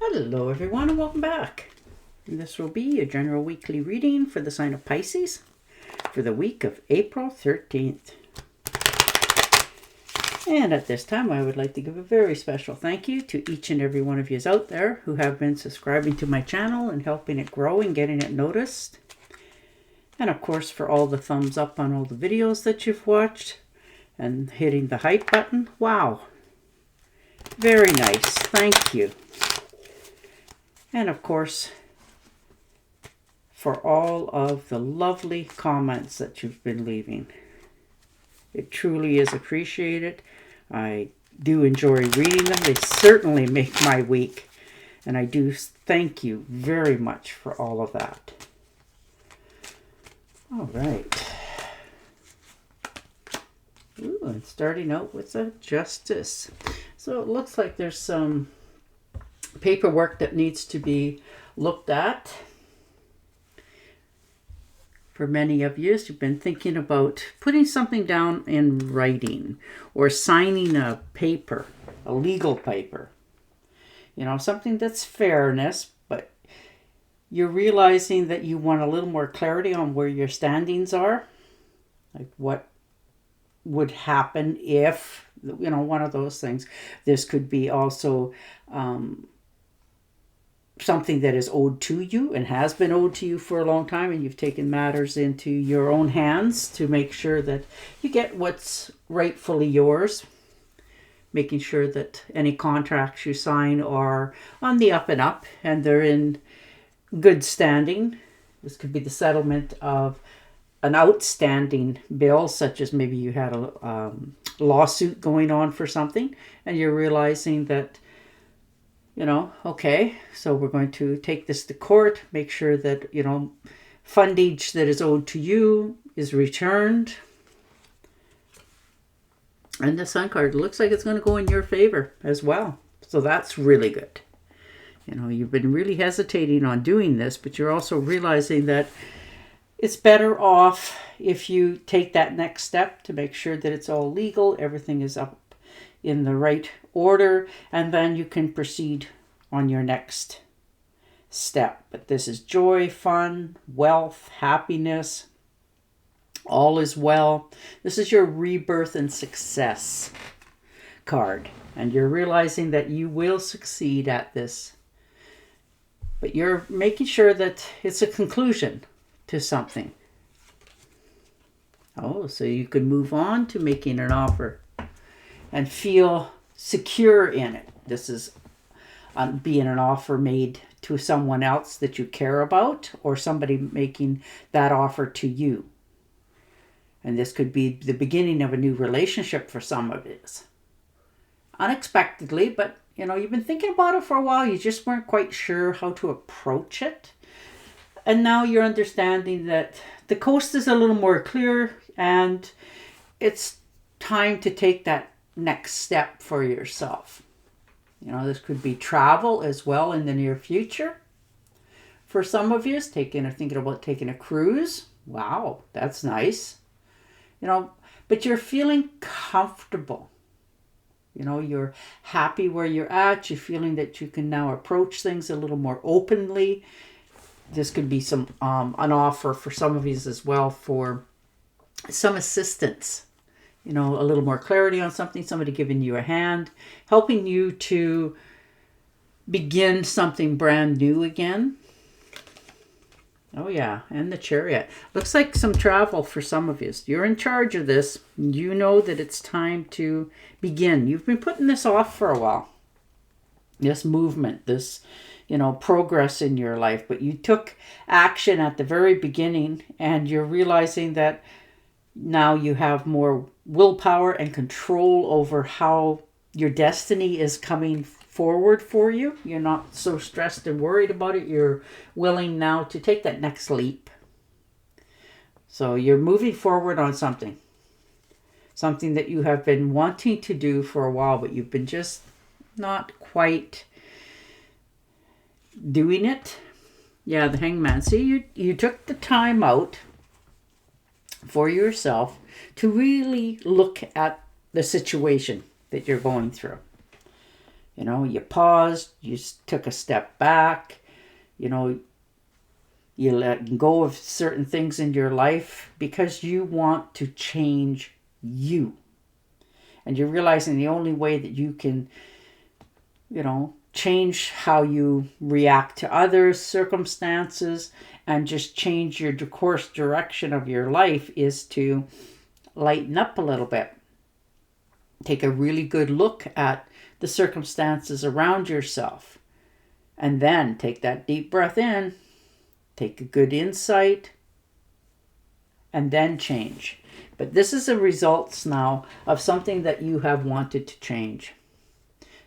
Hello everyone and welcome back. This will be a general weekly reading for the sign of Pisces for the week of April 13th. And at this time I would like to give a very special thank you to each and every one of you out there who have been subscribing to my channel and helping it grow and getting it noticed. And of course for all the thumbs up on all the videos that you've watched and hitting the hype button. Wow. Very nice. Thank you. And of course, for all of the lovely comments that you've been leaving. It truly is appreciated. I do enjoy reading them. They certainly make my week. And I do thank you very much for all of that. All right. Ooh, and starting out with a justice. So it looks like there's some paperwork that needs to be looked at. For many of you, you've been thinking about putting something down in writing or signing a paper, a legal paper. You know, something that's fairness, but you're realizing that you want a little more clarity on where your standings are. Like what would happen if, you know, one of those things. This could be also something that is owed to you and has been owed to you for a long time, and you've taken matters into your own hands to make sure that you get what's rightfully yours, making sure that any contracts you sign are on the up and up and they're in good standing. This could be the settlement of an outstanding bill, such as maybe you had a lawsuit going on for something and you're realizing that, you know, okay, so we're going to take this to court, make sure that, you know, fundage that is owed to you is returned. And the Sun card looks like it's going to go in your favor as well. So that's really good. You know, you've been really hesitating on doing this, but you're also realizing that it's better off if you take that next step to make sure that it's all legal, everything is up in the right order, and then you can proceed on your next step. But this is joy, fun, wealth, happiness, all is well. This is your rebirth and success card, and you're realizing that you will succeed at this, but you're making sure that it's a conclusion to something. Oh, so you can move on to making an offer and feel secure in it. This is being an offer made to someone else that you care about, or somebody making that offer to you. And this could be the beginning of a new relationship for some of it. Unexpectedly, but you know, you've been thinking about it for a while. You just weren't quite sure how to approach it. And now you're understanding that the coast is a little more clear and it's time to take that next step for yourself. You know, this could be travel as well in the near future. For some of you, thinking about taking a cruise. Wow, that's nice. You know, but you're feeling comfortable. You know, you're happy where you're at. You're feeling that you can now approach things a little more openly. This could be some an offer for some of you as well for some assistance. You know, a little more clarity on something, somebody giving you a hand, helping you to begin something brand new again. Oh yeah, and the Chariot. Looks like some travel for some of you. You're in charge of this. You know that it's time to begin. You've been putting this off for a while. This movement, this, you know, progress in your life. But you took action at the very beginning and you're realizing that now you have more willpower and control over how your destiny is coming forward for you. You're not so stressed and worried about it. You're willing now to take that next leap. So you're moving forward on something that you have been wanting to do for a while, but you've been just not quite doing it. Yeah, the Hangman. See, you took the time out for yourself to really look at the situation that you're going through. You know, you paused, you took a step back, you know, you let go of certain things in your life because you want to change you. And you're realizing the only way that you can, you know, change how you react to others, circumstances, and just change your course direction of your life is to lighten up a little bit. Take a really good look at the circumstances around yourself. And then take that deep breath in, take a good insight, and then change. But this is the results now of something that you have wanted to change.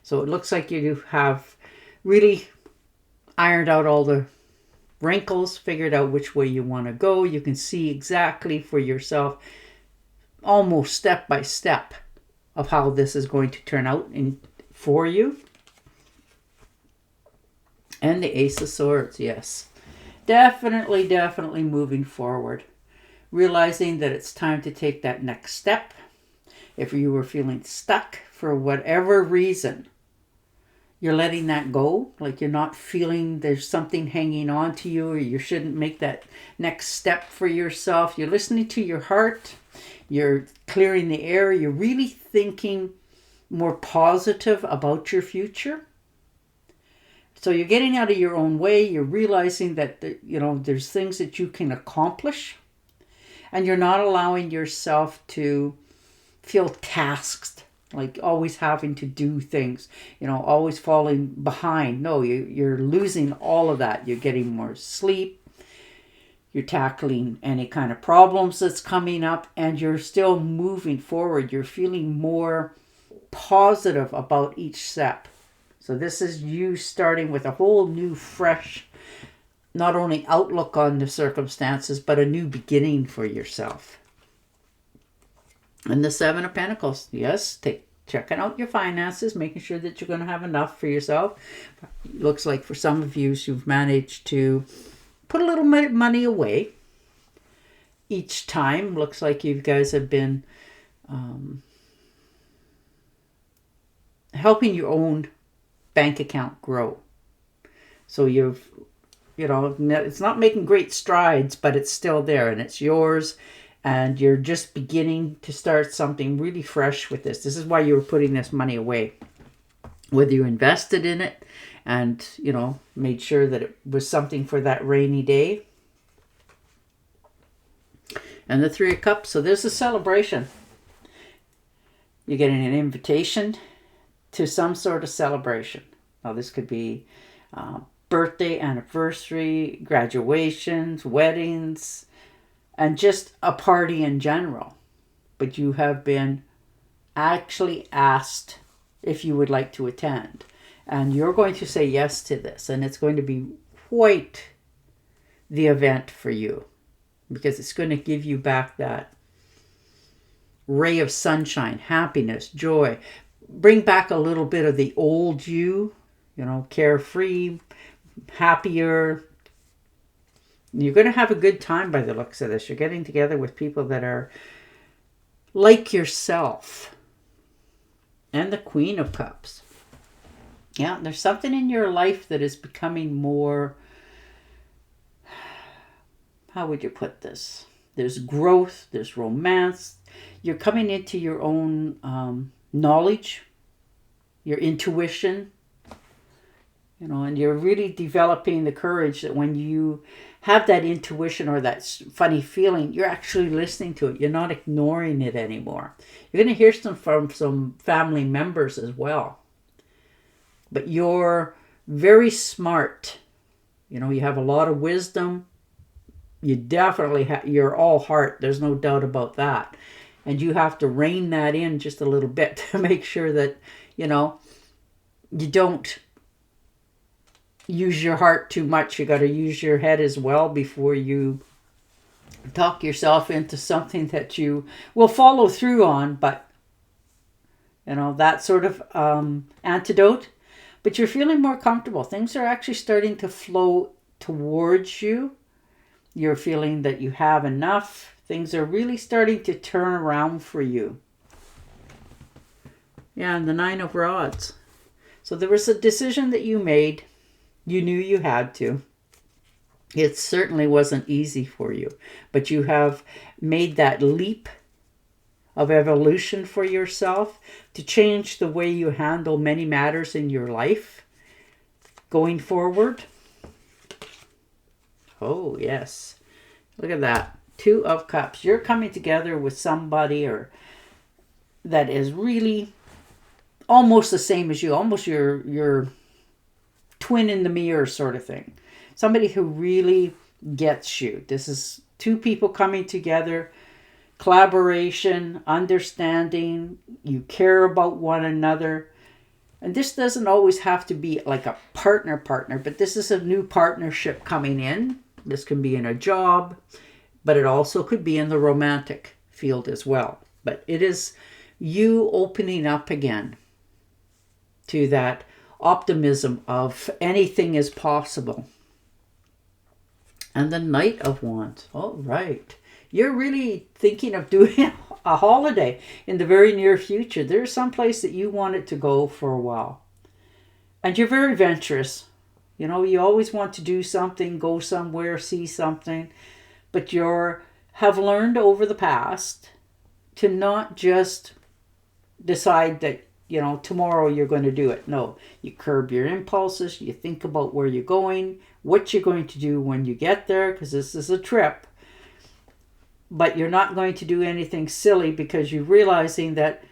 So it looks like you have really ironed out all the wrinkles, figured out which way you want to go. You can see exactly for yourself, almost step by step, of how this is going to turn out for you. And the Ace of Swords, yes. Definitely moving forward. Realizing that it's time to take that next step. If you were feeling stuck for whatever reason, you're letting that go. Like you're not feeling there's something hanging on to you, or you shouldn't make that next step for yourself. You're listening to your heart. You're clearing the air. You're really thinking more positive about your future. So you're getting out of your own way. You're realizing that, you know, there's things that you can accomplish. And you're not allowing yourself to feel tasked, like always having to do things, you know, always falling behind. No, you're losing all of that. You're getting more sleep. You're tackling any kind of problems that's coming up, and you're still moving forward. You're feeling more positive about each step. So this is you starting with a whole new, fresh, not only outlook on the circumstances, but a new beginning for yourself. And the Seven of Pentacles, yes, checking out your finances, making sure that you're going to have enough for yourself. It looks like for some of you, you've managed to put a little money away each time. Looks like you guys have been helping your own bank account grow. So you've, you know, it's not making great strides, but it's still there and it's yours. And you're just beginning to start something really fresh with this. This is why you were putting this money away. Whether you invested in it and, you know, made sure that it was something for that rainy day. And the Three of Cups. So there's a celebration. You're getting an invitation to some sort of celebration. Now this could be birthday, anniversary, graduations, weddings, and just a party in general. But you have been actually asked if you would like to attend. And you're going to say yes to this. And it's going to be quite the event for you. Because it's going to give you back that ray of sunshine, happiness, joy. Bring back a little bit of the old you, you know, carefree, happier. You're going to have a good time by the looks of this. You're getting together with people that are like yourself. And the Queen of Cups. Yeah, there's something in your life that is becoming more, how would you put this? There's growth, there's romance. You're coming into your own knowledge, your intuition, you know, and you're really developing the courage that when you have that intuition or that funny feeling, you're actually listening to it. You're not ignoring it anymore. You're going to hear from some family members as well. But you're very smart. You know, you have a lot of wisdom. You definitely you're all heart. There's no doubt about that. And you have to rein that in just a little bit to make sure that, you know, you don't use your heart too much. You got to use your head as well before you talk yourself into something that you will follow through on. But, you know, that sort of antidote. But you're feeling more comfortable. Things are actually starting to flow towards you. You're feeling that you have enough. Things are really starting to turn around for you. Yeah, and the Nine of Rods. So there was a decision that you made. You knew you had to. It certainly wasn't easy for you, but you have made that leap of evolution for yourself to change the way you handle many matters in your life going forward. Oh, yes. Look at that. 2 of Cups. You're coming together with somebody or that is really almost the same as you, almost your twin in the mirror sort of thing. Somebody who really gets you. This is 2 people coming together, collaboration, understanding, you care about one another. And this doesn't always have to be like a partner, but this is a new partnership coming in. This can be in a job, but it also could be in the romantic field as well. But it is you opening up again to that optimism of anything is possible. And the Knight of Wands. All right. You're really thinking of doing a holiday in the very near future. There's some place that you wanted to go for a while. And you're very venturous. You know, you always want to do something, go somewhere, see something. But have learned over the past to not just decide that, you know, tomorrow you're going to do it. No, you curb your impulses. You think about where you're going, what you're going to do when you get there, because this is a trip. But you're not going to do anything silly because you're realizing that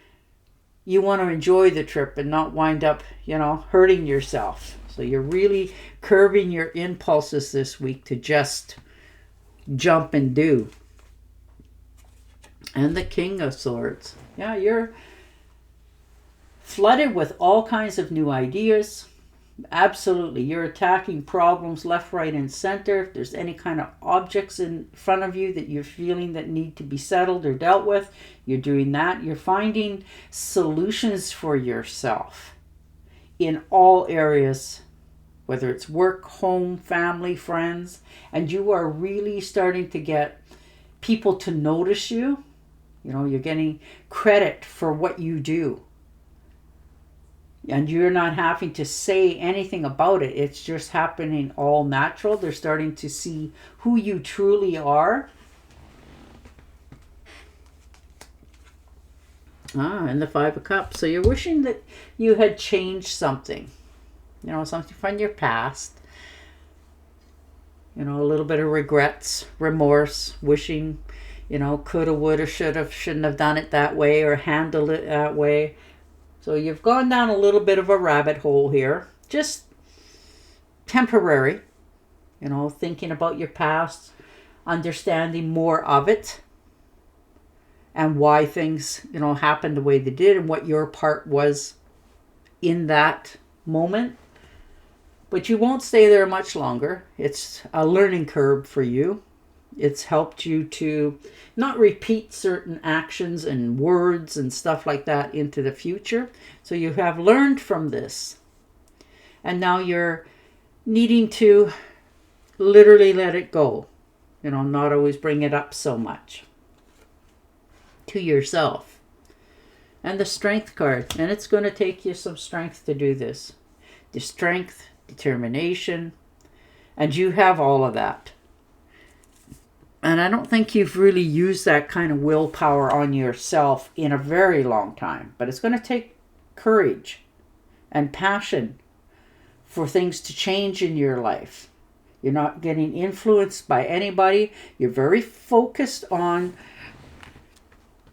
you want to enjoy the trip and not wind up, you know, hurting yourself. So you're really curbing your impulses this week to just jump and do. And the King of Swords. Yeah, you're flooded with all kinds of new ideas. Absolutely. You're attacking problems left, right, and center. If there's any kind of objects in front of you that you're feeling that need to be settled or dealt with, you're doing that. You're finding solutions for yourself in all areas, whether it's work, home, family, friends, and you are really starting to get people to notice you. You know, you're getting credit for what you do. And you're not having to say anything about it. It's just happening all natural. They're starting to see who you truly are. And the 5 of Cups. So you're wishing that you had changed something. You know, something from your past. You know, a little bit of regrets, remorse, wishing, you know, coulda, woulda, shoulda, shouldn't have done it that way or handled it that way. So you've gone down a little bit of a rabbit hole here. Just temporary. You know, thinking about your past, understanding more of it. And why things, you know, happened the way they did and what your part was in that moment. But you won't stay there much longer. It's a learning curve for you. It's helped you to not repeat certain actions and words and stuff like that into the future. So you have learned from this. And now you're needing to literally let it go. You know, not always bring it up so much to yourself. And the Strength card. And it's going to take you some strength to do this. The strength, determination, and you have all of that. And I don't think you've really used that kind of willpower on yourself in a very long time. But it's going to take courage and passion for things to change in your life. You're not getting influenced by anybody. You're very focused on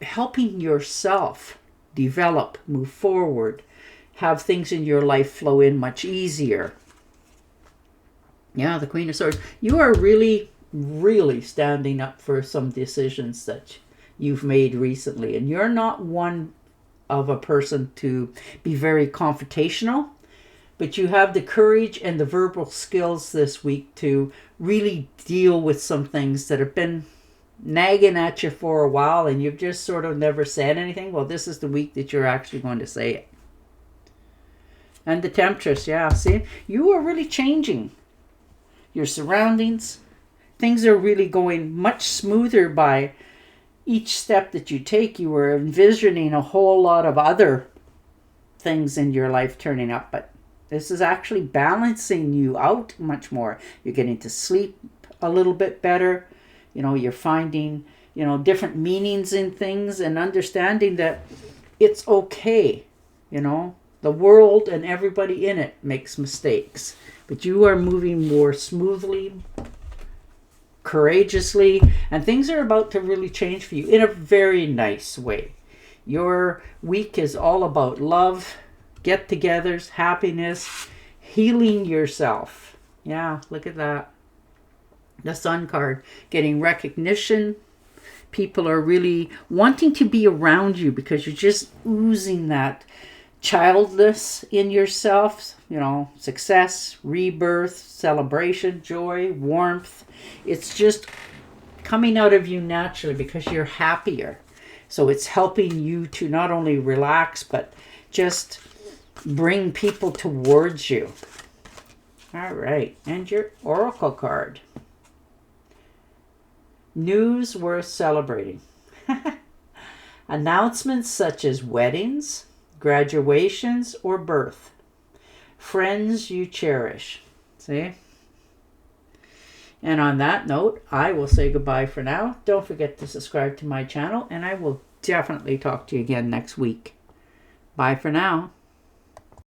helping yourself develop, move forward, have things in your life flow in much easier. Yeah, the Queen of Swords. You are really standing up for some decisions that you've made recently. And you're not one of a person to be very confrontational, but you have the courage and the verbal skills this week to really deal with some things that have been nagging at you for a while and you've just sort of never said anything. Well, this is the week that you're actually going to say it. And the Temptress, yeah, see, you are really changing your surroundings. Things are really going much smoother by each step that you take. You were envisioning a whole lot of other things in your life turning up, but This is actually balancing you out much more. You're getting to sleep a little bit better. You know, you're finding, you know, different meanings in things and understanding that it's okay. You know, the world and everybody in it makes mistakes, but you are moving more smoothly, courageously, and things are about to really change for you in a very nice way. Your week is all about love, get-togethers, happiness, healing yourself. Yeah, look at that. The Sun card, getting recognition. People are really wanting to be around you because you're just oozing that childless in yourself, you know, success, rebirth, celebration, joy, warmth. It's just coming out of you naturally because you're happier. So it's helping you to not only relax, but just bring people towards you. All right, and your oracle card. News worth celebrating. Announcements such as weddings, graduations, or birth. Friends you cherish. See? And on that note, I will say goodbye for now. Don't forget to subscribe to my channel, and I will definitely talk to you again next week. Bye for now.